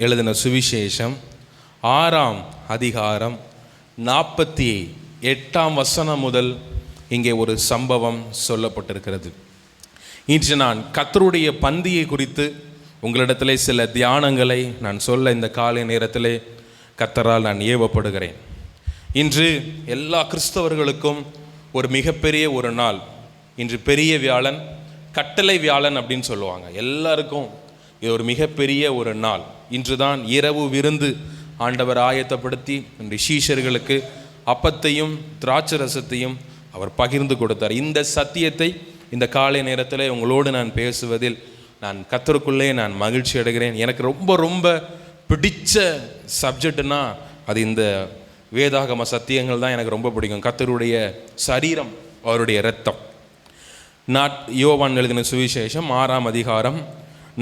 எழுதின சுவிசேஷம் 6ஆம் அதிகாரம் 48 முதல் இங்கே ஒரு சம்பவம் சொல்லப்பட்டிருக்கிறது. இன்று நான் கர்த்தருடைய பந்தியை குறித்து உங்களிடத்திலே சில தியானங்களை நான் சொல்ல இந்த காலை நேரத்திலே கர்த்தரால் நான் ஏவப்படுகிறேன். இன்று எல்லா கிறிஸ்தவர்களுக்கும் ஒரு மிகப்பெரிய ஒரு நாள். இன்று பெரிய வியாழன், கட்டளை வியாழன் அப்படின்னு சொல்லுவாங்க. எல்லாருக்கும் இது ஒரு மிகப்பெரிய ஒரு நாள். இன்று தான் இரவு விருந்து ஆண்டவர் ஆயத்தப்படுத்தி இன்று சீஷர்களுக்கு அப்பத்தையும் திராட்சை ரசத்தையும் அவர் பகிர்ந்து கொடுத்தார். இந்த சத்தியத்தை இந்த காலை நேரத்தில் உங்களோடு நான் பேசுவதில் நான் கர்த்தருக்குள்ளே நான் மகிழ்ச்சி அடைகிறேன். எனக்கு ரொம்ப ரொம்ப பிடிச்ச சப்ஜெக்ட்னா அது இந்த வேதாகம சத்தியங்கள் தான் எனக்கு ரொம்ப பிடிக்கும். கர்த்தருடைய சரீரம், அவருடைய இரத்தம். யோவான் எழுதின சுவிசேஷம் 6ஆம் அதிகாரம்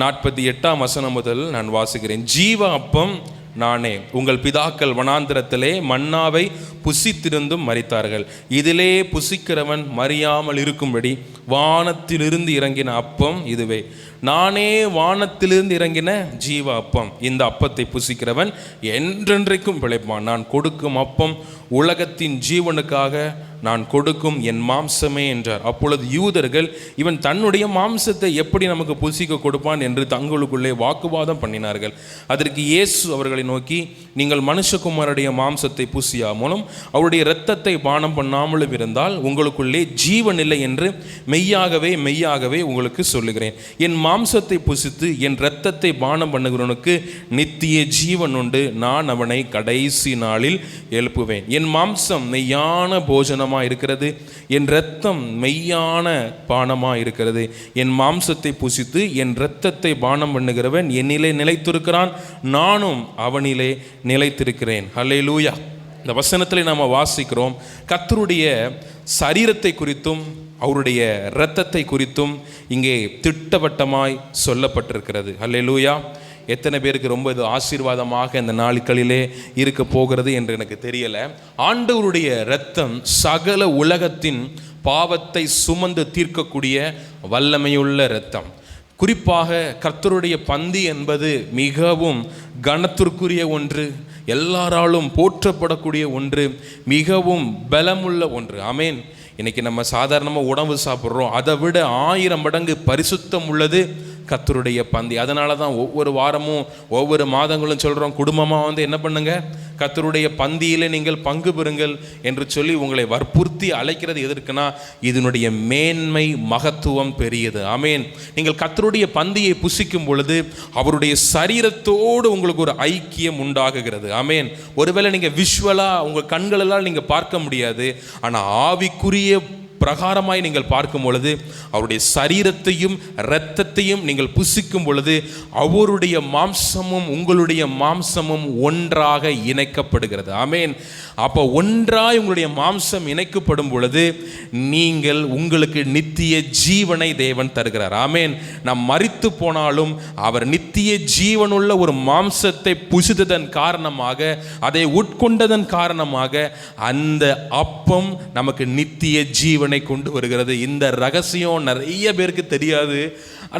48 முதல் நான் வாசிக்கிறேன். ஜீவ அப்பம் நானே. உங்கள் பிதாக்கள் வனாந்திரத்திலே மன்னாவை புசித்திருந்தும் மரித்தார்கள். இதிலே புசிக்கிறவன் மறியாமல் இருக்கும்படி வானத்திலிருந்து இறங்கின அப்பம் இதுவே. நானே வானத்திலிருந்து இறங்கின ஜீவ அப்பம். இந்த அப்பத்தை புசிக்கிறவன் என்றென்றைக்கும் பிழைப்பான். நான் கொடுக்கும் அப்பம் உலகத்தின் ஜீவனுக்காக நான் கொடுக்கும் என் மாம்சமே என்றார். அப்பொழுது யூதர்கள், இவன் தன்னுடைய மாம்சத்தை எப்படி நமக்கு புசிக்க கொடுப்பான் என்று தங்களுக்குள்ளே வாக்குவாதம் பண்ணினார்கள். அதற்கு இயேசு அவர்களை நோக்கி, நீங்கள் மனுஷகுமாரனுடைய மாம்சத்தை புசியாமலும் அவருடைய இரத்தத்தை பானம் பண்ணாமலும் இருந்தால் உங்களுக்குள்ளே ஜீவன் இல்லை என்று மெய்யாகவே மெய்யாகவே உங்களுக்கு சொல்லுகிறேன். என் மாம்சத்தை புசித்து என் இரத்தத்தை பானம் பண்ணுகிறவனுக்கு நித்திய ஜீவன் உண்டு. நான் அவனை கடைசி நாளில் எழுப்புவேன். என் மாம்சம் மெய்யான போஜனமாக இருக்கிறது, என் இரத்தம் மெய்யான பானமாக இருக்கிறது. என் மாம்சத்தை புசித்து என் இரத்தத்தை பானம் பண்ணுகிறவன் என்னிலே நிலைத்திருக்கிறான், நானும் அவனிலே நிலைத்திருக்கிறேன். ஹல்லேலூயா. இந்த வசனத்தில் நாம் வாசிக்கிறோம், கர்த்தருடைய சரீரத்தை குறித்தும் அவருடைய இரத்தத்தை குறித்தும் இங்கே திட்டவட்டமாய் சொல்லப்பட்டிருக்கிறது. ஹல்லேலூயா. எத்தனை பேருக்கு ரொம்ப இது ஆசீர்வாதமாக இந்த நாட்களிலே இருக்க போகிறது என்று எனக்கு தெரியலை. ஆண்டவருடைய இரத்தம் சகல உலகத்தின் பாவத்தை சுமந்து தீர்க்கக்கூடிய வல்லமையுள்ள இரத்தம். குறிப்பாக கர்த்தருடைய பந்தி என்பது மிகவும் கனத்திற்குரிய ஒன்று, எல்லாராலும் போற்றப்படக்கூடிய ஒன்று, மிகவும் பலமுள்ள ஒன்று. ஆமேன். இன்னைக்கு நம்ம சாதாரணமாக உணவு சாப்பிட்றோம், அதை விட 1000 மடங்கு பரிசுத்தம் உள்ளது கர்த்தருடைய பந்தி. அதனால தான் ஒவ்வொரு வாரமும் ஒவ்வொரு மாதங்களும் சொல்கிறோம், குடும்பமாக என்ன பண்ணுங்க, கர்த்தருடைய பந்தியில் நீங்கள் பங்கு பெறுங்கள் என்று சொல்லி உங்களை வற்புறுத்தி அழைக்கிறது எதற்குனா இதனுடைய மேன்மை மகத்துவம் பெரியது. ஆமேன். நீங்கள் கர்த்தருடைய பந்தியை புசிக்கும் பொழுது அவருடைய சரீரத்தோடு உங்களுக்கு ஒரு ஐக்கியம் உண்டாகுகிறது. ஆமேன். ஒருவேளை நீங்கள் விஷுவலாக உங்கள் கண்களெல்லாம் நீங்கள் பார்க்க முடியாது, ஆனால் ஆவிக்குரிய பிரகாரமாய் நீங்கள் பார்க்கும் பொழுது அவருடைய சரீரத்தையும் இரத்தத்தையும் நீங்கள் புசிக்கும் பொழுது அவருடைய மாம்சமும் உங்களுடைய மாம்சமும் ஒன்றாக இணைக்கப்படுகிறது. ஆமேன். அப்போ ஒன்றாய் உங்களுடைய மாம்சம் இணைக்கப்படும் பொழுது நீங்கள் உங்களுக்கு நித்திய ஜீவனை தேவன் தருகிறார். ஆமேன். நாம் மரித்து போனாலும் அவர் நித்திய ஜீவனுள்ள ஒரு மாம்சத்தை புசித்ததன் காரணமாக, அதை உட்கொண்டதன் காரணமாக அந்த அப்பம் நமக்கு நித்திய ஜீவனை கொண்டு வருகிறது. இந்த ரகசியம் நிறைய பேருக்கு தெரியாது.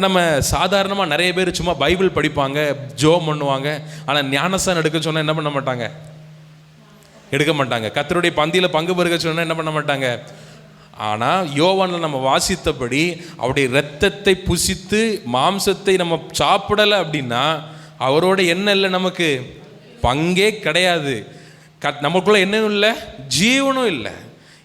நம்ம சாதாரணமாக நிறைய பேர் சும்மா பைபிள் படிப்பாங்க, ஜெபம் பண்ணுவாங்க, ஆனால் ஞானஸ்நானம் எடுக்க சொன்னால் என்ன பண்ண மாட்டாங்க, எடுக்க மாட்டாங்க. கர்த்தருடைய பந்தியில் பங்கு பெறுக சொன்னால் என்ன பண்ண மாட்டாங்க. ஆனால் யோவானில் நம்ம வாசித்தபடி அவருடைய இரத்தத்தை புசித்து மாம்சத்தை நம்ம சாப்பிடலை அப்படின்னா அவரோட என்ன இல்லை, நமக்கு பங்கே கிடையாது. நமக்குள்ள என்னவும் இல்லை, ஜீவனும் இல்லை.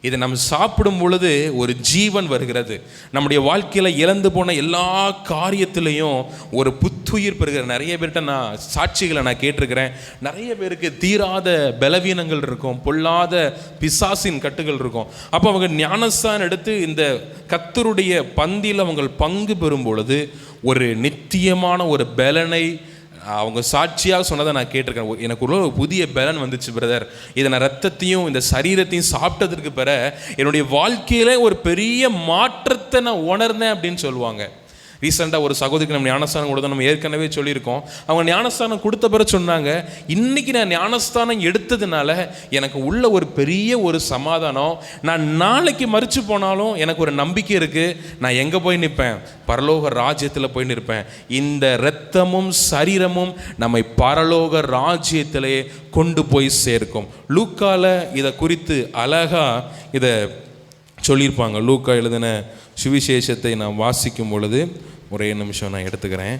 இதை நம்ம சாப்பிடும் பொழுது ஒரு ஜீவன் வருகிறது. நம்முடைய வாழ்க்கையில் இழந்து போன எல்லா காரியத்திலையும் ஒரு புத்துயிர் பெறுகிற நிறைய பேர்கிட்ட நான் சாட்சிகளை நான் கேட்டிருக்கிறேன். நிறைய பேருக்கு தீராத பலவீனங்கள் இருக்கும், பொல்லாத பிசாசின் கட்டுகள் இருக்கும். அப்போ அவங்க ஞானஸ்நானம் எடுத்து இந்த கர்த்தருடைய பந்தியில் அவங்க பங்கு பெறும் பொழுது ஒரு நித்தியமான ஒரு பலனை அவங்க சாட்சியாக சொன்னதை நான் கேட்டிருக்கேன். எனக்கு ஒரு புதிய பலன் வந்துச்சு பிரதர். இதை நான் ரத்தத்தையும் இந்த சரீரத்தையும் சாப்பிட்டதற்கு பிற என்னுடைய வாழ்க்கையில் ஒரு பெரிய மாற்றத்தை நான் உணர்ந்தேன் அப்படின்னு சொல்லுவாங்க. ரீசெண்டாக ஒரு சகோதரிக்கு நம்ம ஞானஸ்தானம் கொடுத்தோம், நம்ம ஏற்கனவே சொல்லியிருக்கோம். அவங்க ஞானஸ்தானம் கொடுத்த பிறகு சொன்னாங்க, இன்னைக்கு நான் ஞானஸ்தானம் எடுத்ததுனால எனக்கு உள்ள ஒரு பெரிய ஒரு சமாதானம். நான் நாளைக்கு மரிச்சு போனாலும் எனக்கு ஒரு நம்பிக்கை இருக்குது. நான் எங்கே போய் நிற்பேன்? பரலோக ராஜ்யத்தில் போய் நிற்பேன். இந்த இரத்தமும் சரீரமும் நம்மை பரலோக ராஜ்யத்திலே கொண்டு போய் சேர்க்கும். லூக்கால இதை குறித்து அழகா இதை சொல்லியிருப்பாங்க. லூக்கா எழுதின சுவிசேஷத்தை நான் வாசிக்கும் பொழுது ஒரே நிமிஷம் நான் எடுத்துக்கிறேன்.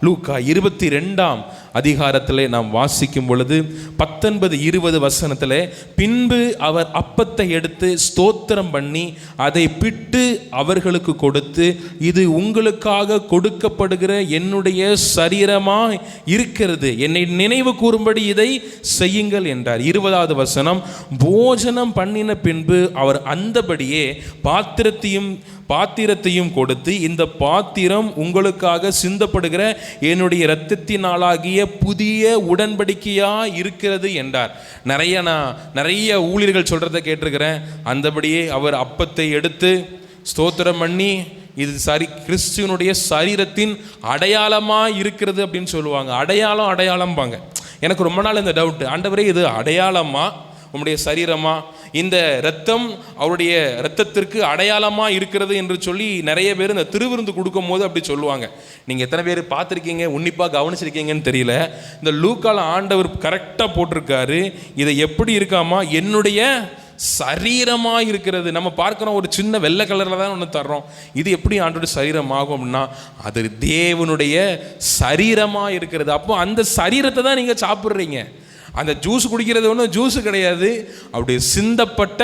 லூக்கா 22ஆம் அதிகாரத்தில் நாம் வாசிக்கும் பொழுது 19-20 வசனத்தில், பின்பு அவர் அப்பத்தை எடுத்து ஸ்தோத்திரம் பண்ணி அதை பிட்டு அவர்களுக்கு கொடுத்து, இது உங்களுக்காக கொடுக்கப்படுகிற என்னுடைய சரீரமாய் இருக்கிறது, என்னை நினைவு கூறும்படி இதை செய்யுங்கள் என்றார். 20வது வசனம், போஜனம் பண்ணின பின்பு அவர் அந்தபடியே பாத்திரத்தையும் கொடுத்து, இந்த பாத்திரம் உங்களுக்காக சிந்தப்படுகிற என்னுடைய இரத்தத்தினாலாகிய புதிய உடன்படிக்கையா இருக்கிறது என்றார். நிறைய ஊழியர்கள் சொல்றதை கேட்டிருக்கிறேன். அந்தபடியே அவர் அப்பத்தை எடுத்து ஸ்தோத்திரம் பண்ணி, இது கிறிஸ்துவனுடைய சரீரத்தின் அடையாளமா இருக்கிறது அப்படின்னு சொல்லுவாங்க. அடையாளம்பாங்க. எனக்கு ரொம்ப நாள் இந்த டவுட், ஆண்டவரே இது அடையாளமா உம்முடைய சரீரமா, இந்த இரத்தம் அவருடைய இரத்தத்திற்கு அடையாளமா இருக்கிறது என்று சொல்லி நிறைய பேர் இந்த திருவிருந்து கொடுக்கும் போது அப்படி சொல்லுவாங்க. நீங்கள் எத்தனை பேர் பார்த்துருக்கீங்க, உன்னிப்பாக கவனிச்சிருக்கீங்கன்னு தெரியல. இந்த லூக்கால ஆண்டவர் கரெக்டாக போட்டிருக்காரு, இதை எப்படி இருக்காமா, என்னுடைய சரீரமா இருக்கிறது. நம்ம பார்க்கிறோம் ஒரு சின்ன வெள்ளை கலர்ல தான் ஒன்று தர்றோம். இது எப்படி ஆண்டோட சரீரம் ஆகும் அப்படின்னா, அது தேவனுடைய சரீரமா இருக்கிறது. அப்போ அந்த சரீரத்தை தான் நீங்கள் சாப்பிட்றீங்க. அந்த ஜூஸ் குடிக்கிறது ஒன்றும் ஜூஸு கிடையாது, அப்படி சிந்தப்பட்ட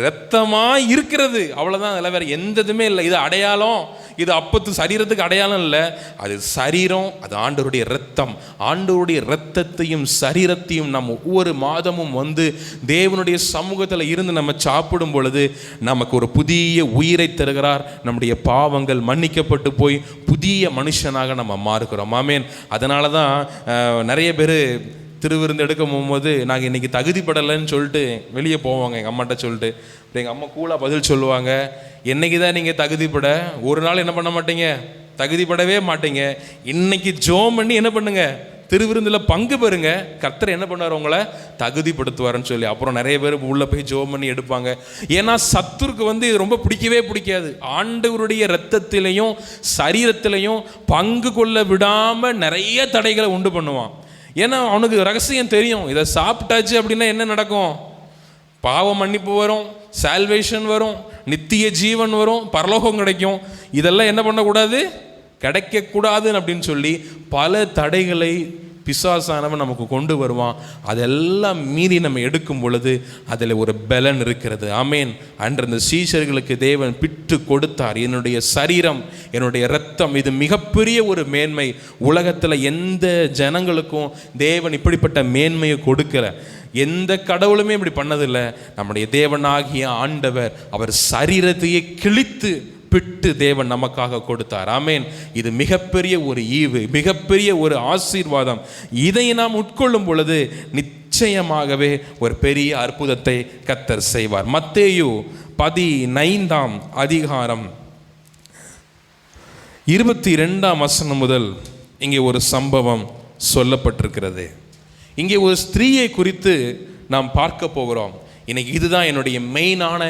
இரத்தமாக இருக்கிறது, அவ்வளோதான். அதில் வேறு எந்த இதுவுமே இல்லை. இது அடையாளம், இது அப்பத்து சரீரத்துக்கு அடையாளம் இல்லை, அது சரீரம், அது ஆண்டவருடைய இரத்தம். ஆண்டவருடைய இரத்தத்தையும் சரீரத்தையும் நம்ம ஒவ்வொரு மாதமும் வந்து தேவனுடைய சமூகத்தில் இருந்து நம்ம சாப்பிடும் பொழுது நமக்கு ஒரு புதிய உயிரை தருகிறார். நம்முடைய பாவங்கள் மன்னிக்கப்பட்டு போய் புதிய மனுஷனாக நம்ம மாறுகிறோம். ஆமேன். அதனால தான் நிறைய பேர் திருவிருந்து எடுக்க போகும்போது நாங்கள் இன்றைக்கி தகுதிப்படலைன்னு சொல்லிட்டு வெளியே போவாங்க எங்கள் அம்மாட்ட சொல்லிட்டு. எங்கள் அம்மா கூலாக பதில் சொல்லுவாங்க, என்னைக்கு தான் நீங்கள் தகுதிப்பட, ஒரு நாள் என்ன பண்ண மாட்டீங்க, தகுதிப்படவே மாட்டீங்க. இன்னைக்கு ஜோம் பண்ணி என்ன பண்ணுங்க, திருவிருந்தில் பங்கு பெறுங்க, கர்த்தர் என்ன பண்ணுவார், உங்களை தகுதிப்படுத்துவார்னு சொல்லி. அப்புறம் நிறைய பேர் உள்ளே போய் ஜோம் பண்ணி எடுப்பாங்க. ஏன்னா சத்துருக்கு இது ரொம்ப பிடிக்கவே பிடிக்காது. ஆண்டவருடைய இரத்தத்திலையும் சரீரத்திலையும் பங்கு கொள்ள விடாமல் நிறைய தடைகளை உண்டு பண்ணுவான். ஏன்னா அவனுக்கு ரகசியம் தெரியும், இதை சாப்பிட்டாச்சு அப்படின்னா என்ன நடக்கும், பாவ மன்னிப்பு வரும், சால்வேஷன் வரும், நித்திய ஜீவன் வரும், பரலோகம் கிடைக்கும். இதெல்லாம் என்ன பண்ணக்கூடாது, கிடைக்கக்கூடாது அப்படின்னு சொல்லி பல தடைகளை பிசாசானவன் நமக்கு கொண்டு வருவான். அதெல்லாம் மீறி நம்ம எடுக்கும் பொழுது அதில் ஒரு பலன் இருக்கிறது. ஆமேன். அன்று அந்த சீஷர்களுக்கு தேவன் பிட்டு கொடுத்தார், என்னுடைய சரீரம், என்னுடைய இரத்தம், இது மிகப்பெரிய ஒரு மேன்மை. உலகத்தில் எந்த ஜனங்களுக்கும் தேவன் இப்படிப்பட்ட மேன்மையை கொடுக்கல. எந்த கடவுளுமே இப்படி பண்ணதில்லை. நம்முடைய தேவனாகிய ஆண்டவர் அவர் சரீரத்தையே கிழித்து பிட்டு தேவன் நமக்காக கொடுத்தார். ஆமேன். இது மிகப்பெரிய ஒரு ஈவு, மிகப்பெரிய ஒரு ஆசீர்வாதம். இதை நாம் உட்கொள்ளும் பொழுது நிச்சயமாகவே ஒரு பெரிய அற்புதத்தை கர்த்தர் செய்வார். மத்தேயு 15ஆம் அதிகாரம் 22ஆம் வசனம் முதல் இங்கே ஒரு சம்பவம் சொல்லப்பட்டிருக்கிறது. இங்கே ஒரு ஸ்திரீயை குறித்து நாம் பார்க்க போகிறோம். இன்னைக்கு இதுதான் என்னுடைய மெயினான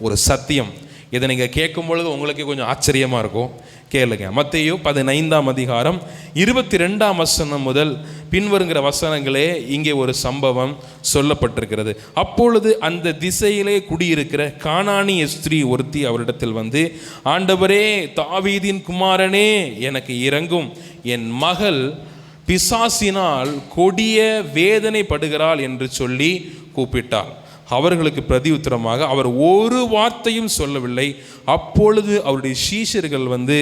ஒரு சத்தியம். இதை நீங்கள் கேட்கும் பொழுது உங்களுக்கே கொஞ்சம் ஆச்சரியமாக இருக்கும். கேளுங்க. மத்தேயு 15ஆம் அதிகாரம் 22ஆம் வசனம் முதல் பின்வருங்கிற வசனங்களே இங்கே ஒரு சம்பவம் சொல்லப்பட்டிருக்கிறது. அப்பொழுது அந்த திசையிலே குடியிருக்கிற கானானிய ஸ்திரீ ஒருத்தி அவரிடத்தில் வந்து, ஆண்டவரே, தாவீதின் குமாரனே, எனக்கு இரங்கும், என் மகள் பிசாசினால் கொடிய வேதனைப்படுகிறாள் என்று சொல்லி கூப்பிட்டார். அவர்களுக்கு பிரதியுத்தரமாக அவர் ஒரு வார்த்தையும் சொல்லவில்லை. அப்பொழுது அவருடைய சீஷர்கள் வந்து,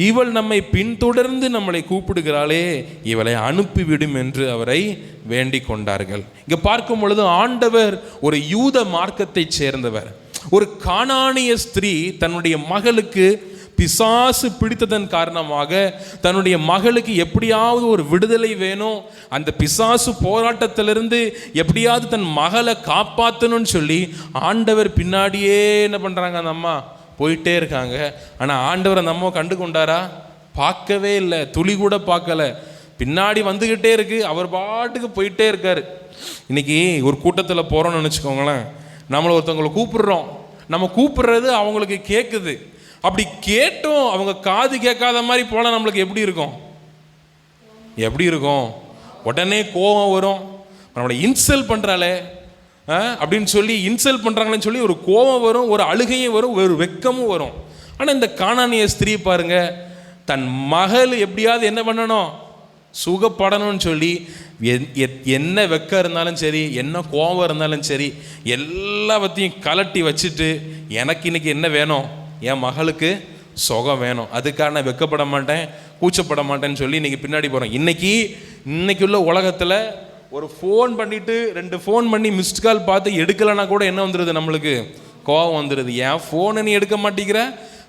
இவள் நம்மை பின்தொடர்ந்து நம்மளை கூப்பிடுகிறாளே, இவளை அனுப்பிவிடும் என்று அவரை வேண்டிக் கொண்டார்கள். இங்கே பார்க்கும் பொழுது ஆண்டவர் ஒரு யூத மார்க்கத்தை சேர்ந்தவர். ஒரு கானானிய ஸ்திரீ தன்னுடைய மகளுக்கு பிசாசு பிடித்ததன் காரணமாக தன்னுடைய மகளுக்கு எப்படியாவது ஒரு விடுதலை வேணும், அந்த பிசாசு போராட்டத்திலிருந்து எப்படியாவது தன் மகளை காப்பாற்றணும்னு சொல்லி ஆண்டவர் பின்னாடியே என்ன பண்ணுறாங்க, அந்த அம்மா போயிட்டே இருக்காங்க. ஆனால் ஆண்டவர் அந்த அம்மாவை கண்டு கொண்டாரா? பார்க்கவே இல்லை, துளி கூட பார்க்கல. பின்னாடி வந்துக்கிட்டே இருக்கு, அவர் பாட்டுக்கு போயிட்டே இருக்காரு. இன்னைக்கு ஒரு கூட்டத்தில் போகிறோன்னு நினச்சிக்கோங்களேன், நம்மளை ஒருத்தவங்களை கூப்பிடுறோம், நம்ம கூப்பிடுறது அவங்களுக்கு கேட்குது. அப்படி கேட்டும் அவங்க காது கேட்காத மாதிரி போனால் நம்மளுக்கு எப்படி இருக்கும்? எப்படி இருக்கும்? உடனே கோபம் வரும். நம்மளை இன்சல்ட் பண்ணுறாளே அப்படின்னு சொல்லி, இன்சல்ட் பண்ணுறாங்களேன்னு சொல்லி ஒரு கோபம் வரும், ஒரு அழுகையும் வரும், ஒரு வெட்கமும் வரும். ஆனால் இந்த கானானிய ஸ்திரீ பாருங்க, தன் மகள் எப்படியாவது என்ன பண்ணணும், சுகப்படணும்னு சொல்லி என்ன வெக்கம் இருந்தாலும் சரி, என்ன கோபம் இருந்தாலும் சரி, எல்லாத்தையும் கலட்டி வச்சுட்டு எனக்கு இன்னைக்கு என்ன வேணும், என் மகளுக்கு சுகம் வேணும், அதுக்காக நான் வெக்கப்பட மாட்டேன், கூச்சப்பட மாட்டேன்னு சொல்லி இன்னைக்கு பின்னாடி போகிறோம். இன்னைக்கு உள்ள உலகத்தில் ஒரு ஃபோன் பண்ணிட்டு 2 ஃபோன் பண்ணி மிஸ்ட் கால் பார்த்து எடுக்கலைன்னா கூட என்ன வந்துடுது, நம்மளுக்கு கோபம் வந்துடுது. ஏன் ஃபோனை நீ எடுக்க மாட்டேங்கிற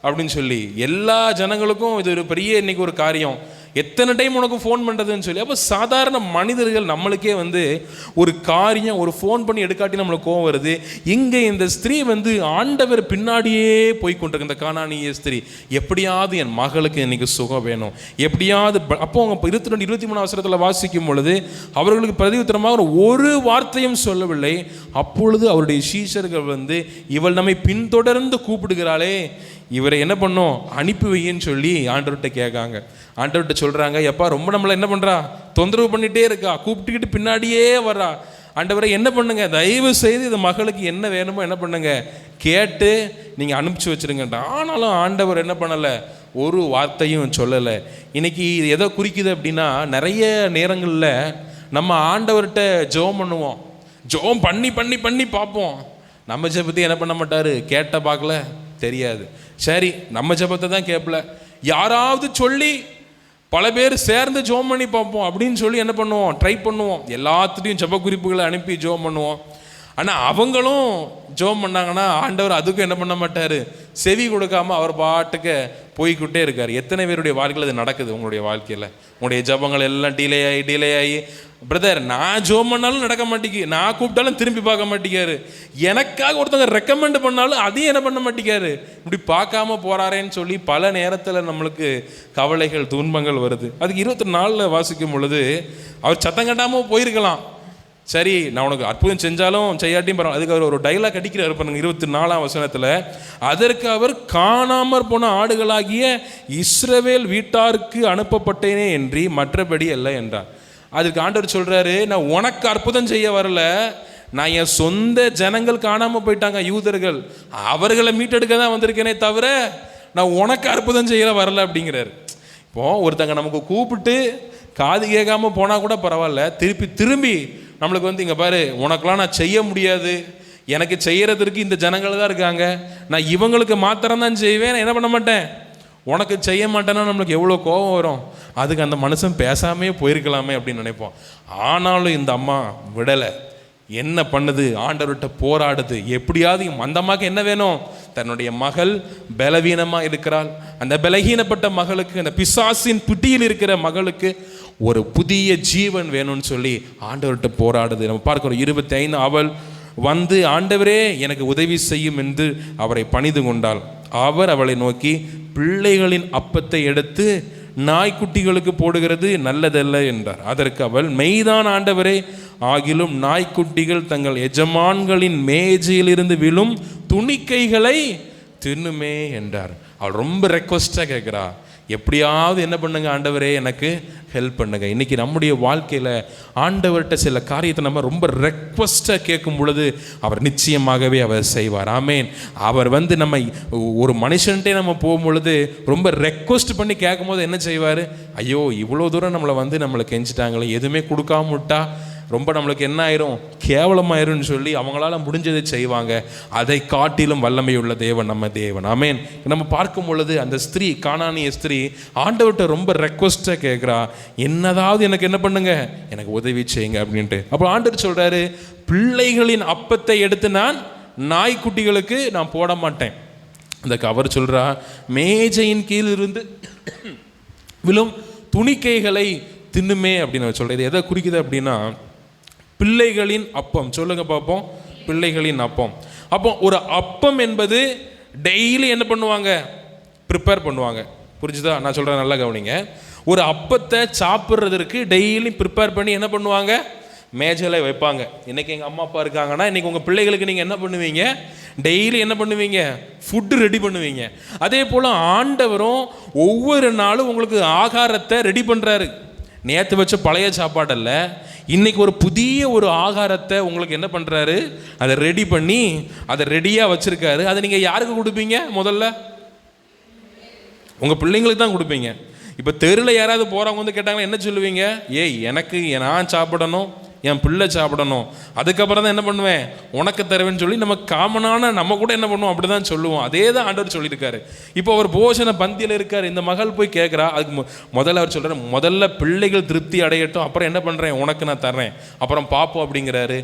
அப்படின்னு சொல்லி எல்லா ஜனங்களுக்கும் இது ஒரு பெரிய இன்னைக்கு ஒரு காரியம். எத்தனை டைம் உனக்கு ஃபோன் பண்ணுறதுன்னு சொல்லி. அப்போ சாதாரண மனிதர்கள் நம்மளுக்கே ஒரு காரியம், ஒரு ஃபோன் பண்ணி எடுக்காட்டி நம்மளுக்கு கோவம் வருது. இங்கே இந்த ஸ்திரீ ஆண்டவர் பின்னாடியே போய் கொண்டிருக்க இந்த கானானிய ஸ்திரீ, எப்படியாவது என் மகளுக்கு இன்னைக்கு சுகம் வேணும், எப்படியாவது. அப்போ அவங்க 22, 23 வசனத்தில் வாசிக்கும் பொழுது அவர்களுக்கு பிரதியுத்தரமாக ஒரு வார்த்தையும் சொல்லவில்லை. அப்பொழுது அவருடைய சீஷர்கள் இவள் நம்மை பின்தொடர்ந்து கூப்பிடுகிறாளே, இவரை என்ன பண்ணோம், அனுப்பி வையின்னு சொல்லி ஆண்டவர்கிட்ட கேட்காங்க. ஆண்டவர்கிட்ட சொல்கிறாங்க, எப்பா ரொம்ப நம்மளை என்ன பண்ணுறா, தொந்தரவு பண்ணிகிட்டே இருக்கா, கூப்பிட்டுக்கிட்டு பின்னாடியே வர்றா. ஆண்டவரை என்ன பண்ணுங்க, தயவு செய்து இந்த மகளுக்கு என்ன வேணுமோ என்ன பண்ணுங்க கேட்டு நீங்கள் அனுப்பிச்சி வச்சுருங்கன்ற. ஆனாலும் ஆண்டவர் என்ன பண்ணலை, ஒரு வார்த்தையும் சொல்லலை. இன்னைக்கு இது எதை குறிக்குது அப்படின்னா, நிறைய நேரங்களில் நம்ம ஆண்டவர்கிட்ட ஜெபம் பண்ணுவோம், ஜெபம் பண்ணி பண்ணி பண்ணி பார்ப்போம். நம்ம ஜெபத்தை என்ன பண்ண மாட்டார், கேட்ட பார்க்கல, தெரியாது. சரி, நம்ம ஜெபத்தை தான் கேட்பல, யாராவது சொல்லி பல பேர் சேர்ந்து ஜெபம் பண்ணி பார்ப்போம் அப்படின்னு சொல்லி என்ன பண்ணுவோம், ட்ரை பண்ணுவோம். எல்லாத்துலேயும் ஜெப குறிப்புகளை அனுப்பி ஜெபம் பண்ணுவோம். ஆனால் அவங்களும் ஜெபம் பண்ணாங்கன்னா ஆண்டவர் அதுக்கும் என்ன பண்ண மாட்டார், செவி கொடுக்காம அவர் பாட்டுக்கு போய்கிட்டே இருக்கார். எத்தனை பேருடைய வாழ்க்கையில் அது நடக்குது? உங்களுடைய வாழ்க்கையில் உங்களுடைய ஜெபங்கள் எல்லாம் டிலே ஆகி பிரதர், நான் ஜெபம் பண்ணாலும் நடக்க மாட்டேங்கி, நான் கூப்பிட்டாலும் திரும்பி பார்க்க மாட்டேங்காரு, எனக்காக ஒருத்தவங்க ரெக்கமெண்ட் பண்ணாலும் அதையும் என்ன பண்ண மாட்டேங்காரு, இப்படி பார்க்காம போறாரேன்னு சொல்லி பல நேரத்தில் நம்மளுக்கு கவலைகள் துன்பங்கள் வருது. அதுக்கு 24 வாசிக்கும் பொழுது அவர் சத்தம் கட்டாமல் போயிருக்கலாம். சரி, நான் உனக்கு அற்புதம் செஞ்சாலும் செய்யாட்டியும் பரவாயில்ல. அதுக்கு அவர் ஒரு டைலாக் அடிக்கிறார் பாருங்க 24 வசனத்தில். அதற்கு அவர், காணாமற் போன ஆடுகளாகிய இஸ்ரவேல் வீட்டாருக்கு அனுப்பப்பட்டேனே என்று மற்றபடி அல்ல என்றார். அதுக்கு ஆண்டவர் சொல்றாரு, நான் உனக்கு அற்புதம் செய்ய வரல, நான் என் சொந்த ஜனங்கள் காணாமல் போயிட்டாங்க யூதர்கள், அவர்களை மீட்டெடுக்க தான் வந்திருக்கேனே தவிர நான் உனக்கு அற்புதம் செய்ய வரல அப்படிங்கிறாரு. இப்போ ஒருத்தங்க நமக்கு கூப்பிட்டு காது கேட்காம போனால் கூட பரவாயில்ல, திரும்பி நம்மளுக்கு இங்கே பாரு, உனக்கெல்லாம் நான் செய்ய முடியாது, எனக்கு செய்யறதுக்கு இந்த ஜனங்கள் தான் இருக்காங்க, நான் இவங்களுக்கு மாத்திரம் தான் செய்வேன், நான் என்ன பண்ண மாட்டேன், உனக்கு செய்ய மாட்டேன்னா நம்மளுக்கு எவ்வளோ கோபம் வரும். அதுக்கு அந்த மனுஷன் பேசாமே போயிருக்கலாமே அப்படின்னு நினைப்போம். ஆனாலும் இந்த அம்மா விடலை, என்ன பண்ணுது, ஆண்டவர்கிட்ட போராடுது. எப்படியாவது அந்த அம்மாவுக்கு என்ன வேணும், தன்னுடைய மகள் பலவீனமாக இருக்கிறாள், அந்த பலகீனப்பட்ட மகளுக்கு, அந்த பிசாசின் பிடியில் இருக்கிற மகளுக்கு ஒரு புதிய ஜீவன் வேணும்னு சொல்லி ஆண்டவர்கிட்ட போராடுது. நம்ம பார்க்கிறோம் 25, அவள் ஆண்டவரே எனக்கு உதவி செய்யும் என்று அவரை பணிந்து கொண்டாள். அவர் அவளை நோக்கி, பிள்ளைகளின் அப்பத்தை எடுத்து நாய்க்குட்டிகளுக்கு போடுகிறது நல்லதல்ல என்றார். அதற்கு அவள், மெய்தான் ஆண்டவரே, ஆகிலும் நாய்க்குட்டிகள் தங்கள் எஜமான்களின் மேஜையிலிருந்து விழும் துணிக்கைகளை தின்னுமே என்றார். அவள் ரொம்ப ரெக்வஸ்டாக கேட்குறா, எப்படியாவது என்ன பண்ணுங்க ஆண்டவரே, எனக்கு ஹெல்ப் பண்ணுங்க. இன்றைக்கி நம்முடைய வாழ்க்கையில் ஆண்டவர்கிட்ட சில காரியத்தை நம்ம ரொம்ப ரெக்வஸ்ட்டாக கேட்கும் பொழுது அவர் நிச்சயமாகவே அவர் செய்வார். ஆமேன். அவர் நம்ம ஒரு மனுஷன்ட்டே நம்ம போகும் பொழுது ரொம்ப ரெக்வஸ்ட் பண்ணி கேட்கும் போது என்ன செய்வார், ஐயோ இவ்வளோ தூரம் நம்மளை கெஞ்சிட்டாங்களே, எதுவுமே கொடுக்காம விட்டா ரொம்ப நம்மளுக்கு என்ன ஆயிரும், கேவலமாயிரும்னு சொல்லி அவங்களால முடிஞ்சதை செய்வாங்க. அதை காட்டிலும் வல்லமை உள்ள தேவன் நம்ம தேவன். ஆமேன். நம்ம பார்க்கும் பொழுது அந்த ஸ்திரீ, கானானிய ஸ்திரீ ஆண்டவர்கிட்ட ரொம்ப ரெக்வஸ்ட்டாக கேட்குறா, என்னதாவது எனக்கு என்ன பண்ணுங்க, எனக்கு உதவி செய்யுங்க அப்படின்ட்டு. அப்போ ஆண்டவர் சொல்கிறாரு, பிள்ளைகளின் அப்பத்தை எடுத்து நான் நாய்க்குட்டிகளுக்கு நான் போட மாட்டேன். அந்த கவர் சொல்கிறா, மேஜையின் கீழ் இருந்து விழும் துணிக்கைகளை தின்னுமே அப்படின்னு சொல்கிறேன். இது எதை குறிக்குது அப்படின்னா, பிள்ளைகளின் அப்பம். சொல்லுங்க பார்ப்போம், பிள்ளைகளின் அப்பம். அப்போ ஒரு அப்பம் என்பது டெய்லி என்ன பண்ணுவாங்க, ப்ரிப்பேர் பண்ணுவாங்க. புரிஞ்சுதா நான் சொல்கிறேன்? நல்லா கவனிங்க. ஒரு அப்பத்தை சாப்பிட்றதுக்கு டெய்லி ப்ரிப்பேர் பண்ணி என்ன பண்ணுவாங்க, மேஜையில் வைப்பாங்க. இன்றைக்கி எங்கள் அம்மா அப்பா இருக்காங்கன்னா, இன்றைக்கி உங்கள் பிள்ளைகளுக்கு நீங்கள் என்ன பண்ணுவீங்க, டெய்லி என்ன பண்ணுவீங்க, ஃபுட்டு ரெடி பண்ணுவீங்க. அதே போல் ஆண்டவரும் ஒவ்வொரு நாளும் உங்களுக்கு ஆகாரத்தை ரெடி பண்ணுறாரு. நேற்று வச்ச பழைய சாப்பாடல்ல, இன்றைக்கி ஒரு புதிய ஒரு ஆகாரத்தை உங்களுக்கு என்ன பண்ணுறாரு, அதை ரெடி பண்ணி அதை ரெடியாக வச்சுருக்காரு. அதை நீங்கள் யாருக்கு கொடுப்பீங்க, முதல்ல உங்கள் பிள்ளைங்களுக்கு தான் கொடுப்பீங்க. இப்போ தெருவில் யாராவது போகிறவங்க வந்து கேட்டாங்கன்னா என்ன சொல்லுவீங்க, ஏய் எனக்கு நான் சாப்பிடணும், என் பிள்ளை சாப்பிடணும், அதுக்கப்புறம் தான் என்ன பண்ணுவேன், உனக்கு தருவேன்னு சொல்லி நம்ம காமனான நம்ம கூட என்ன பண்ணுவோம், அப்படி தான் சொல்லுவோம். அதே தான் ஆண்டவர் சொல்லியிருக்காரு. இப்போ அவர் போஷண பந்தியில் இருக்கார். இந்த மகள் போய் கேட்குறா. அதுக்கு முதல்ல அவர் சொல்கிறார், முதல்ல பிள்ளைகள் திருப்தி அடையட்டும், அப்புறம் என்ன பண்ணுறேன், உனக்கு நான் தர்றேன், அப்புறம் பார்ப்போம் அப்படிங்கிறாரு.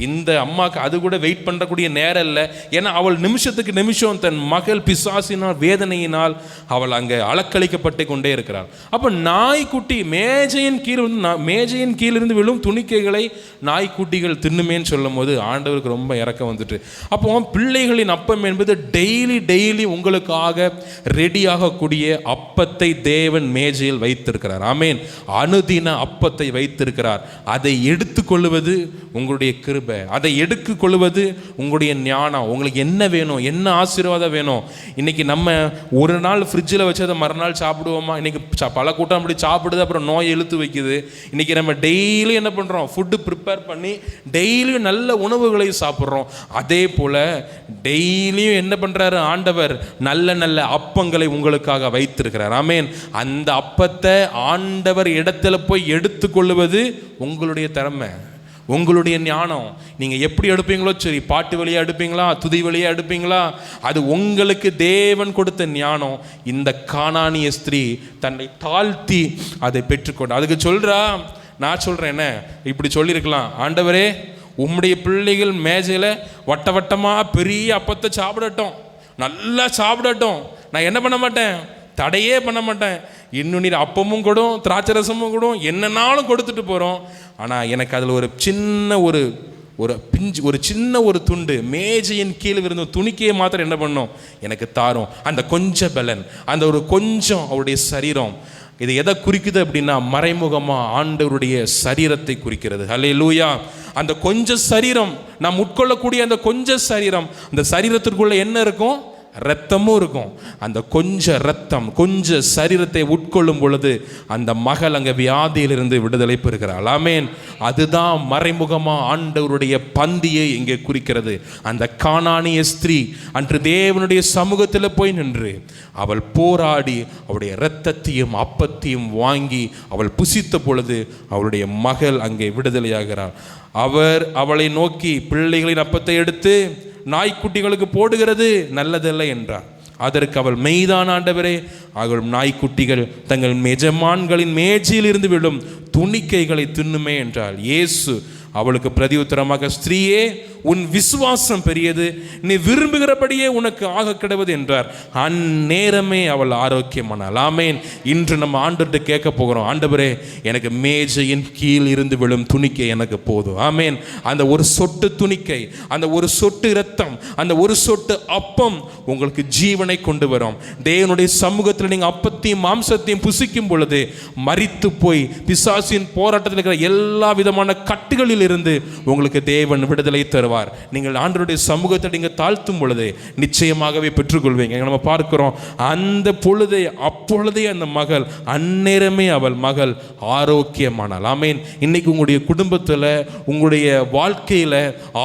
இந்த அம்மாவுக்கு அது கூட வெயிட் பண்ணக்கூடிய நேரம் இல்லை. ஏன்னா அவள் நிமிஷத்துக்கு நிமிஷம் தன் மகள் பிசாசினால் வேதனையினால் அவள் அங்கே அலக்களிக்கப்பட்டு கொண்டே இருக்கிறாள். அப்போ நாய்க்குட்டி மேஜையின் கீழிருந்து விழும் துணிக்கைகளை நாய்க்குட்டிகள் தின்னுமேன்னு சொல்லும் போது ஆண்டவருக்கு ரொம்ப இறக்கம் வந்துட்டு. அப்போ பிள்ளைகளின் அப்பம் என்பது டெய்லி உங்களுக்காக ரெடியாகக்கூடிய அப்பத்தை தேவன் மேஜையில் வைத்திருக்கிறார். ஆமேன். அனுதின அப்பத்தை வைத்திருக்கிறார். அதை எடுத்துக்கொள்வது உங்களுடைய கிருபை, அதை எடுத்துக்கொள்வது உங்களுடைய ஞானம். உங்களுக்கு என்ன வேணும், என்ன ஆசீர்வாதம் வேணும். இன்னைக்கு நம்ம ஒரு நாள் ஃப்ரிட்ஜில் வச்சதை மறுநாள் சாப்பிடுவோமா? இன்னைக்கு பல கூட்டம் அப்படி சாப்பிடுது, அப்புறம் நோய் இழுத்து வைக்குது. இன்னைக்கு நம்ம டெய்லி என்ன பண்ணுறோம், ஃபுட்டு ப்ரிப்பேர் பண்ணி டெய்லியும் நல்ல உணவுகளை சாப்பிட்றோம். அதே போல் டெய்லியும் என்ன பண்ணுறாரு ஆண்டவர், நல்ல நல்ல அப்பங்களை உங்களுக்காக வைத்திருக்கிறார். ஆமேன். அந்த அப்பத்தை ஆண்டவர் இடத்துல போய் எடுத்துக்கொள்வது உங்களுடைய திறமை, உங்களுடைய ஞானம். நீங்கள் எப்படி எடுப்பீங்களோ சரி, பாட்டு வழியாக எடுப்பீங்களா, துதி வழியாக எடுப்பீங்களா, அது உங்களுக்கு தேவன் கொடுத்த ஞானம். இந்த கானானிய ஸ்திரீ தன்னை தாழ்த்தி அதை பெற்றுக்கொண்டு அதுக்கு சொல்கிறா. நான் சொல்கிறேன், என்ன இப்படி சொல்லியிருக்கலாம், ஆண்டவரே உம்முடைய பிள்ளைகள் மேஜையில் வட்ட வட்டமாக பெரிய அப்பத்தை சாப்பிடட்டும், நல்லா சாப்பிடட்டும், நான் என்ன பண்ண மாட்டேன், தடையே பண்ண மாட்டேன். இன்னும் நீர் அப்பமும் கொடும், திராட்சை ரசமும் கொடும், என்னன்னாலும் கொடுத்துட்டு போகிறோம். ஆனால் எனக்கு அதில் ஒரு சின்ன ஒரு சின்ன ஒரு துண்டு மேஜையின் கீழே இருந்த துணிக்கையை மாத்திரம் என்ன பண்ணும், எனக்கு தாரும். அந்த கொஞ்சம் பலன், அந்த ஒரு கொஞ்சம் அவருடைய சரீரம். இது எதை குறிக்குது அப்படின்னா, மறைமுகமாக ஆண்டவருடைய சரீரத்தை குறிக்கிறது. ஹல்லேலூயா. அந்த கொஞ்ச சரீரம், நாம் உட்கொள்ளக்கூடிய அந்த கொஞ்ச சரீரம், அந்த சரீரத்திற்குள்ள என்ன இருக்கும், இரத்தமும் இருக்கும். அந்த கொஞ்ச இரத்தம், கொஞ்ச சரீரத்தை உட்கொள்ளும் பொழுது அந்த மகள் அங்கே வியாதியிலிருந்து விடுதலை பெறுகிறாள். ஆமேன். அதுதான் மறைமுகமாக ஆண்டவருடைய பந்தியை இங்கே குறிக்கிறது. அந்த கானானிய ஸ்திரீ அன்று தேவனுடைய சமூகத்தில் போய் நின்று அவள் போராடி அவளுடைய இரத்தத்தையும் அப்பத்தையும் வாங்கி அவள் புசித்த பொழுது அவளுடைய மகள் அங்கே விடுதலையாகிறாள். அவளை நோக்கி, பிள்ளைகளின் அப்பத்தை எடுத்து நாய்க்குட்டிகளுக்கு போடுகிறது நல்லதல்ல என்றார். அதற்கு அவள், மெய்தான் ஆண்டவரே, அவள் நாய்க்குட்டிகள் தங்கள் எஜமான்களின் மேஜையில் இருந்து விடும் துணிக்கைகளை தின்னுமே என்றாள். இயேசு அவளுக்கு பிரதியுத்தரமாக, ஸ்திரீயே, உன் விசுவாசம் பெரியது, நீ விரும்புகிறபடியே உனக்கு ஆக கிடவது என்றார். அந்நேரமே அவள் ஆரோக்கியமானாள். ஆமேன். இன்று நம்ம ஆண்டவர்கிட்ட கேட்க போகிறோம், ஆண்டவரே எனக்கு மேஜையின் கீழ் இருந்து விழும் துணிக்கை எனக்கு போதும். ஆமேன். அந்த ஒரு சொட்டு துணிக்கை, அந்த ஒரு சொட்டு இரத்தம், அந்த ஒரு சொட்டு அப்பம் உங்களுக்கு ஜீவனை கொண்டு வரும். தேவனுடைய சமூகத்தில் நீங்கள் அப்பத்தையும் மாம்சத்தையும் புசிக்கும் பொழுது மரித்து போய் பிசாசின் போராட்டத்தில் இருக்கிற எல்லா விதமான கட்டுகளில் இருந்து உங்களுக்கு தேவன் விடுதலை தருவார். நீங்கள் ஆண்டவருடைய சமூகத்தை நீங்கள் தாழ்த்தும் பொழுது நிச்சயமாகவே பெற்றுக்கொள்வீங்க. நம்ம பார்க்கிறோம், அந்த பொழுதே அப்பொழுதே அந்த மகள், அந்நேரமே அவள் மகள் ஆரோக்கியமானாள். ஆமேன். இன்னைக்கு உங்களுடைய குடும்பத்தில், உங்களுடைய வாழ்க்கையில்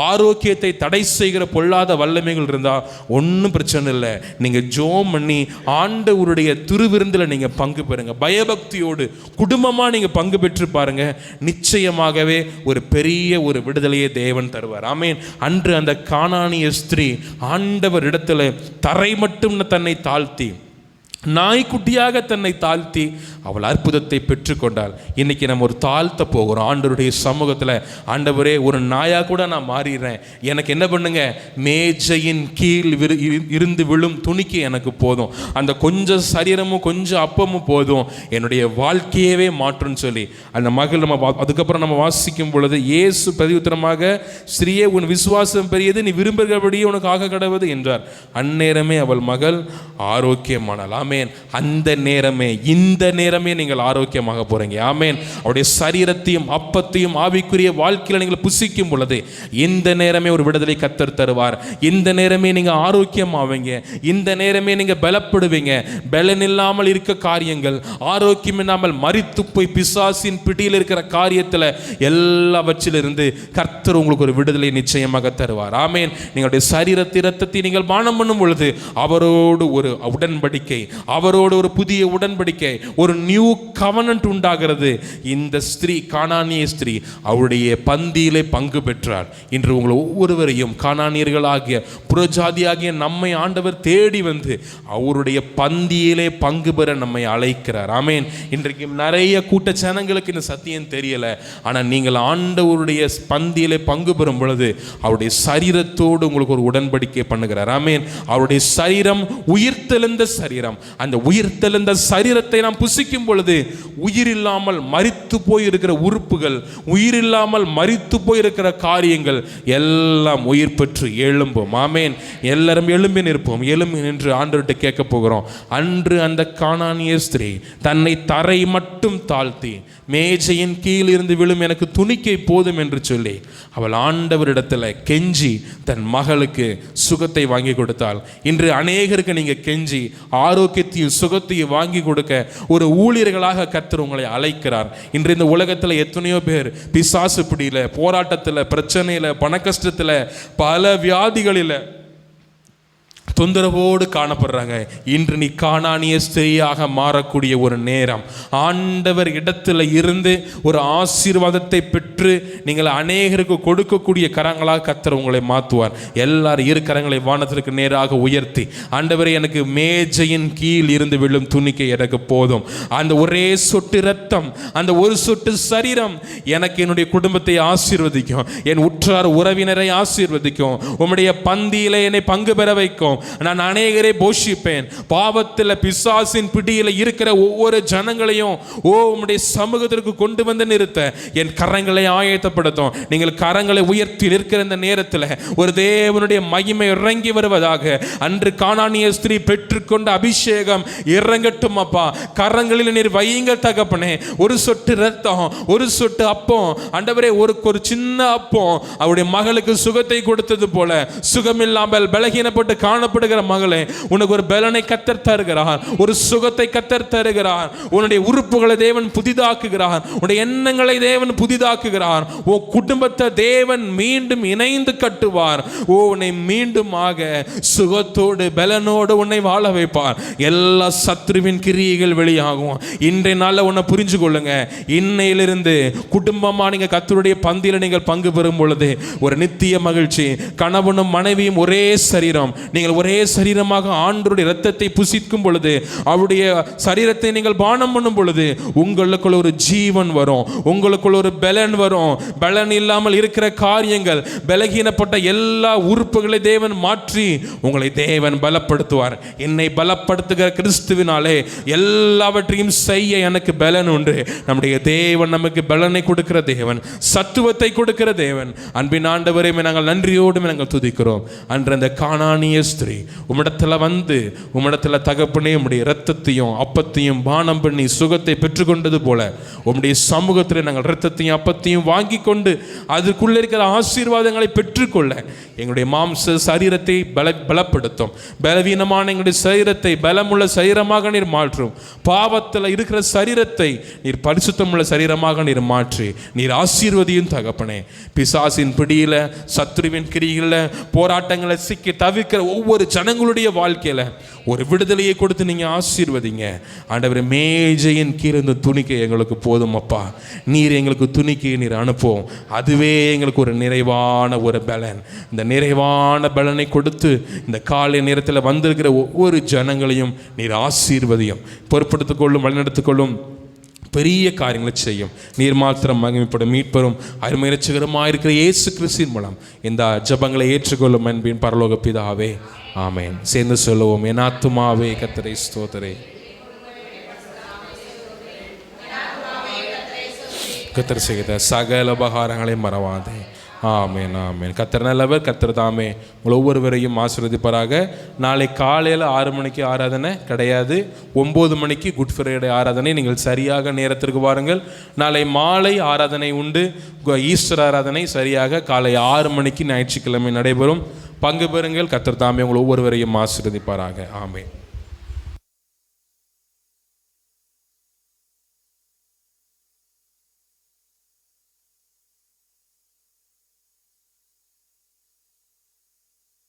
ஆரோக்கியத்தை தடை செய்கிற பொல்லாத வல்லமைகள் இருந்தால் ஒன்றும் பிரச்சனை இல்லை. நீங்கள் ஜோம் பண்ணி ஆண்டவருடைய திருவிருந்தில் நீங்கள் பங்கு பெறுங்க. பயபக்தியோடு குடும்பமாக நீங்கள் பங்கு பெற்று பாருங்க. நிச்சயமாகவே ஒரு பெரிய ஒரு விடுதலையை தேவன் தருவார். ஆமேன். அன்று அந்த கானானிய ஸ்திரீ ஆண்டவர் இடத்துல தரை மட்டும் தன்னை தாழ்த்தி, நாய்க்குட்டியாக தன்னை தாழ்த்தி அவள் அற்புதத்தை பெற்றுக்கொண்டாள். இன்னைக்கு நம்ம ஒரு தாழ்த்த போகிறோம் ஆண்டவருடைய சமூகத்தில். ஆண்டவரே, ஒரு நாயாக கூட நான் மாறிடுறேன், எனக்கு என்ன பண்ணுங்க, மேஜையின் கீழ் இருந்து விழும் துணிக்கு எனக்கு போதும், அந்த கொஞ்சம் சரீரமும் கொஞ்சம் அப்பமும் போதும், என்னுடைய வாழ்க்கையவே மாற்றுன்னு சொல்லி அந்த மகள் நம்ம அதுக்கப்புறம் நம்ம வாசிக்கும் பொழுது, இயேசு பிரதியுத்தரமாக, ஸ்திரீயே, உன் விசுவாசம் பெரியது, நீ விரும்புகிறபடியே உனக்கு ஆக கடவுது என்றார். அந்நேரமே அவள் மகள் ஆரோக்கியமானாள். ஆமேன். அந்த நேரமே, இந்த நேரமே நீங்கள் ஆரோக்கியமாக போறீங்க. ஆமேன். அவருடைய சரீரத்தையும் அப்பத்தையும் ஆவிக்குரிய வாழ்க்கையில் நீங்கள் புசிக்கும் பொழுது இந்த நேரமே ஒரு விடுதலை கர்த்தர் தருவார். இந்த நேரமே நீங்க ஆரோக்கியமாவீங்க. இந்த நேரமே நீங்க பலப்படுவீங்க. பலன் இல்லாமல் இருக்க காரியங்கள், ஆரோக்கியம் இல்லாமல் மரித்து போய் பிசாசின் பிடியில் இருக்கிற காரியத்தில் எல்லாவற்றிலிருந்து கர்த்தர் உங்களுக்கு ஒரு விடுதலை நிச்சயமாக தருவார். ஆமேன். நீங்களுடைய சரீரத்தை இரத்தத்தை நீங்கள் பானம் பண்ணும் பொழுது அவரோடு ஒரு உடன்படிக்கை, அவரோடு ஒரு புதிய உடன்படிக்கை, ஒரு நியூ கவனன்ட் உண்டாகிறது. இந்த ஸ்திரீ, கானானிய ஸ்திரீ, அவருடைய பந்தியிலே பங்கு பெற்றார். இன்று உங்களை ஒவ்வொருவரையும் கானானியர்களாகிய புறஜாதியாகிய நம்மை ஆண்டவர் தேடி வந்து அவருடைய பந்தியிலே பங்கு பெற நம்மை அழைக்கிறார். ஆமேன். இன்றைக்கு நிறைய கூட்ட ஜனங்களுக்கு இந்த சத்தியம் தெரியல. ஆனால் நீங்கள் ஆண்டவருடைய பந்தியிலே பங்கு பெறும் பொழுது அவருடைய சரீரத்தோடு உங்களுக்கு ஒரு உடன்படிக்கை பண்ணுகிறார். ஆமேன். அவருடைய சரீரம் உயிர்த்தெழுந்த சரீரம். அந்த உயிர்த்தெழுந்த சரீரத்தை நாம் புசிக்கும் பொழுது உயிரில்லாமல் மரித்து போயிருக்கிற உறுப்புகள், உயிரில்லாமல் மரித்து போயிருக்கிற காரியங்கள் எல்லாம் உயிர் பெற்று எழும்பும். ஆமேன். எல்லாரும் எழும்பி நிற்போம். எழும்பி நின்று ஆண்டவர்கிட்ட கேட்க போகிறோம். அன்று அந்த கானானிய ஸ்திரீ தன்னை தரை மட்டும் தாழ்த்தி, மேஜையின் கீழ் இருந்து விழும் எனக்கு துணிக்கை போதும் என்று சொல்லி அவள் ஆண்டவரிடத்தில் கெஞ்சி தன் மகளுக்கு சுகத்தை வாங்கி கொடுத்தாள். இன்று அநேகருக்கு நீங்க கெஞ்சி ஆரோக்கியத்தையும் சுகத்தையும் வாங்கி கொடுக்க ஒரு ஊழியர்களாக கர்த்தர் உங்களை அழைக்கிறார். இன்று இந்த உலகத்தில் எத்தனையோ பேர் பிசாசு பிடியில, போராட்டத்தில், பிரச்சனையில, பண கஷ்டத்தில், பல வியாதிகளில் தொந்தரவோடு காணப்படுறாங்க. இன்று நீ கானானிய ஸ்திரீயாக மாறக்கூடிய ஒரு நேரம். ஆண்டவர் இடத்துல இருந்து ஒரு ஆசீர்வாதத்தை பெற்று நீங்கள் அநேகருக்கு கொடுக்கக்கூடிய கரங்களாக கர்த்தர் உங்களை மாற்றுவார். எல்லாரும் இரு கரங்களை வானத்திற்கு நேராக உயர்த்தி, ஆண்டவரே, எனக்கு மேஜையின் கீழ் இருந்து விழும் துணிக்கை எனக்கு போதும். அந்த ஒரே சொட்டு ரத்தம், அந்த ஒரு சொட்டு சரீரம் எனக்கு என்னுடைய குடும்பத்தை ஆசீர்வதிக்கும், என் உற்றார் உறவினரை ஆசீர்வதிக்கும், உம்முடைய பந்தியிலே என்னை பங்கு பெற வைக்கும். நான் அநேகரை போஷிப்பேன். பாவத்தில், பிசாசின் பிடியில் இருக்கிற ஒவ்வொரு ஜனங்களையும் உம்முடைய சமூகத்திற்கு கொண்டு வந்து நிறுத்த என் கரங்களை ஆயத்தப்படுத்தும். நீங்கள் கரங்களை உயர்த்தி நிற்கிற இந்த நேரத்தில் ஒரு தேவனுடைய மகிமை இறங்கி வருவதாக. அன்று கானானிய ஸ்திரீ பெற்றுக்கொண்ட அபிஷேகம் இறங்கட்டும் அப்பா. கரங்களில் நீர் வையுங்கள் தகப்பனே. ஒரு சொட்டு ரத்தம், ஒரு சொட்டு அப்பம், ஆண்டவரே, ஒரு சின்ன அப்பம் அவருடைய மகளுக்கு சுகத்தை கொடுத்தது போல, சுகமில்லாமல் பலகீனப்பட்டு காணப்படுகிற மகளே, உனக்கு ஒரு பலனை கர்த்தர் தருகிறார், ஒரு சுகத்தை கர்த்தர் தருகிறார். உன்னுடைய உறுப்புகளை தேவன் புதிதாக்குகிறார், உன்னுடைய எண்ணங்களை தேவன் புதிதாக்குகிறார். உன் குடும்பத்தை தேவன் மீண்டும் இணைந்து கட்டுவார். உன்னை மீண்டுமாக சுகத்தோடு பலனோடு உன்னை வாழ வைப்பார். எல்லா சத்ருவின் கிரியைகள் வெளியாகும். இன்றைய நாளில் உன்னை புரிஞ்சு கொள்ளுங்க. இன்னையிலிருந்து குடும்பமா நீங்க கர்த்தருடைய பந்தியில் நீங்கள் பங்கு பெறும் பொழுது ஒரு நித்திய மகிழ்ச்சி. கணவனும் மனைவியும் ஒரே சரீரம், நீங்கள் ஒரே சரீரமாக ஆண்டவருடைய இரத்தத்தை புசிக்கும் பொழுது, அவருடைய சரீரத்தை நீங்கள் பானம் பண்ணும் பொழுது உங்களுக்குள்ள ஒரு ஜீவன் வரும், உங்களுக்குள்ள ஒரு பலன் வரும். பலன் இல்லாமல் இருக்கிற காரியங்கள், பலகீனப்பட்ட எல்லா உறுப்புகளை தேவன் மாற்றி உங்களை தேவன் பலப்படுத்துவார். என்னை பலப்படுத்துகிற கிறிஸ்துவினாலே எல்லாவற்றையும் செய்ய எனக்கு பலன் உண்டு. நம்முடைய தேவன் நமக்கு பலனை கொடுக்கிற தேவன், சத்துவத்தை கொடுக்கிற தேவன். அன்பின் ஆண்டவரே, நாங்கள் நன்றியோடு நாங்கள் துதிக்கிறோம். அன்று அந்த கானானிய ஸ்திரீ உம்மிடத்துல வந்து, உம்மிடத்துல தகப்பனே, உம்முடைய இரத்தத்தையும் அப்பத்தையும் பானம் பண்ணி சுகத்தை பெற்றுக்கொண்டது போல உம்முடைய சமூகத்தில் நாங்கள் இரத்தத்தையும் அப்பத்தையும் வாங்கி கொண்டு அதுக்குள்ள இருக்கிற ஆசீர்வாதங்களை பெற்றுக்கொள்ள எங்களுடைய மாம்ச சரீரத்தை பலப்படுத்தும். பலவீனமான எங்களுடைய சரீரத்தை பலமுள்ள சரீரமாக நீர் மாற்றும். பாவத்தில் இருக்கிற சரீரத்தை நீர் பரிசுத்தமுள்ள சரீரமாக நீர் மாற்றி நீர் ஆசீர்வதியும் தகப்பனே. பிசாசின் பிடியில, சத்ருவின் கிரியில, போராட்டங்களை சிக்கி தவிக்கிற ஒவ்வொரு ஜனங்களுடைய வாழ்க்கையில ஒரு விடுதலையை கொடுத்து நீங்க ஆசீர்வதிங்க ஆண்டவரே. மேஜையின் கீழ் இந்த துணிக்கை எங்களுக்கு போதும் அப்பா. நீர் எங்களுக்கு துணிக்கையை நீர் அனுப்பும். அதுவே எங்களுக்கு ஒரு நிறைவான ஒரு பலன். இந்த நிறைவான பலனை கொடுத்து இந்த காலை நேரத்தில் வந்திருக்கிற ஒவ்வொரு ஜனங்களையும் நீர் ஆசீர்வதியும், பொறுப்படுத்திக் கொள்ளும், வழிநடத்திக் கொள்ளும். பெரிய காரியங்களை செய்யும். நீர் மாத்திரம் மகிமைப்படும் மீட்பெறும் அருமை இரட்சகருமாய் இருக்கிற இயேசு கிறிஸ்துவின் மூலம் இந்த ஜெபங்களை ஏற்றுக்கொள்ளும் அன்பின் பரலோக பிதாவே, ஆமென். சேர்ந்து சொல்லுவோம். என் ஆத்துமாவே கர்த்தரை ஸ்தோத்திரி, கர்த்தர் செய்த சகல உபகாரங்களை மறவாதே. ஆமென், ஆமென். கர்த்தர் நல்லவர். கர்த்தர் தாமே உங்கள் ஒவ்வொருவரையும் ஆசீர்வதிப்பாராக. நாளை காலையில் 6 மணிக்கு ஆராதனை கிடையாது, 9 மணிக்கு குட் ஃப்ரைடே ஆராதனை. நீங்கள் சரியாக நேரத்திற்கு வாருங்கள். நாளை மாலை ஆராதனை உண்டு. ஈஸ்டர் ஆராதனை சரியாக காலை 6 மணிக்கு ஞாயிற்றுக்கிழமை நடைபெறும். பங்கு பெறுங்கள். கர்த்தர் தாமே உங்கள் ஒவ்வொருவரையும் ஆசீர்வதிப்பாராக. ஆமென்.